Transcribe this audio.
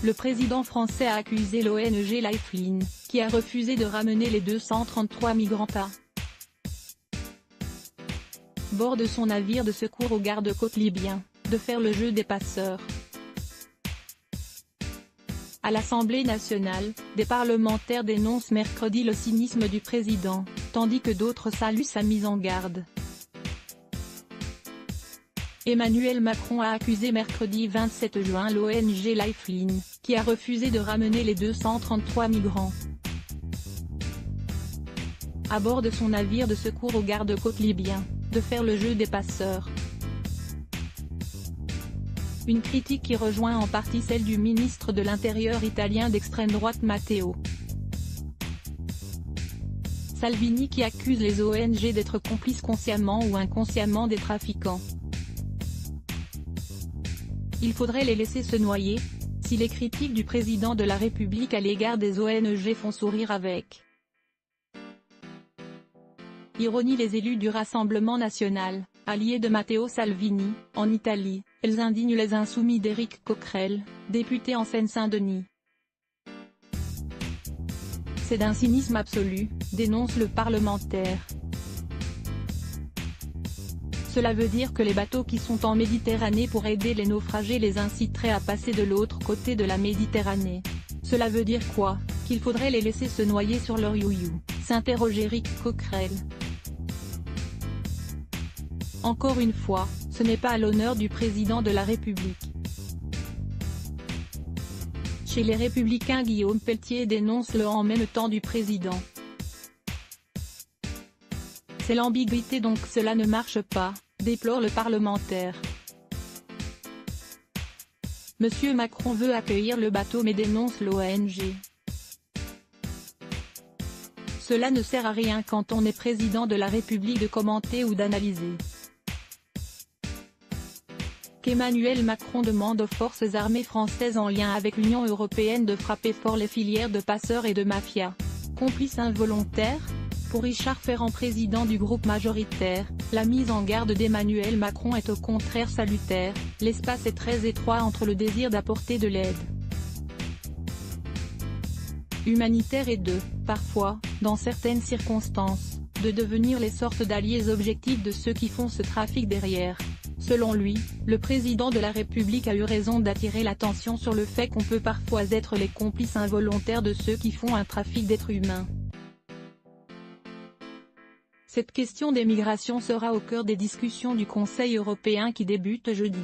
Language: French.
le président français a accusé l'ONG Lifeline, qui a refusé de ramener les 233 migrants à bord de son navire de secours au garde-côtes libyen, de faire le jeu des passeurs. À l'Assemblée nationale, des parlementaires dénoncent mercredi le cynisme du président, tandis que d'autres saluent sa mise en garde. Emmanuel Macron a accusé mercredi 27 juin l'ONG Lifeline, qui a refusé de ramener les 233 migrants à bord de son navire de secours au garde-côtes libyen, de faire le jeu des passeurs. Une critique qui rejoint en partie celle du ministre de l'Intérieur italien d'extrême droite Matteo Salvini, qui accuse les ONG d'être complices consciemment ou inconsciemment des trafiquants. Il faudrait les laisser se noyer. Si les critiques du président de la République à l'égard des ONG font sourire avec ironie les élus du Rassemblement national, alliés de Matteo Salvini, en Italie, elles indignent les insoumis d'Éric Coquerel, député en Seine-Saint-Denis. C'est d'un cynisme absolu, dénonce le parlementaire. Cela veut dire que les bateaux qui sont en Méditerranée pour aider les naufragés les inciteraient à passer de l'autre côté de la Méditerranée. Cela veut dire quoi? Qu'il faudrait les laisser se noyer sur leur you-you, s'interroge Éric Coquerel. Encore une fois, ce n'est pas à l'honneur du président de la République. Chez les Républicains, Guillaume Pelletier dénonce le en même temps du président. C'est l'ambiguïté, donc cela ne marche pas, déplore le parlementaire. Monsieur Macron veut accueillir le bateau mais dénonce l'ONG. Cela ne sert à rien quand on est président de la République de commenter ou d'analyser. Qu'Emmanuel Macron demande aux forces armées françaises en lien avec l'Union européenne de frapper fort les filières de passeurs et de mafia. Complices involontaires? Pour Richard Ferrand, président du groupe majoritaire, la mise en garde d'Emmanuel Macron est au contraire salutaire. L'espace est très étroit entre le désir d'apporter de l'aide humanitaire et parfois, dans certaines circonstances, de devenir les sortes d'alliés objectifs de ceux qui font ce trafic derrière. Selon lui, le président de la République a eu raison d'attirer l'attention sur le fait qu'on peut parfois être les complices involontaires de ceux qui font un trafic d'êtres humains. Cette question des migrations sera au cœur des discussions du Conseil européen qui débute jeudi.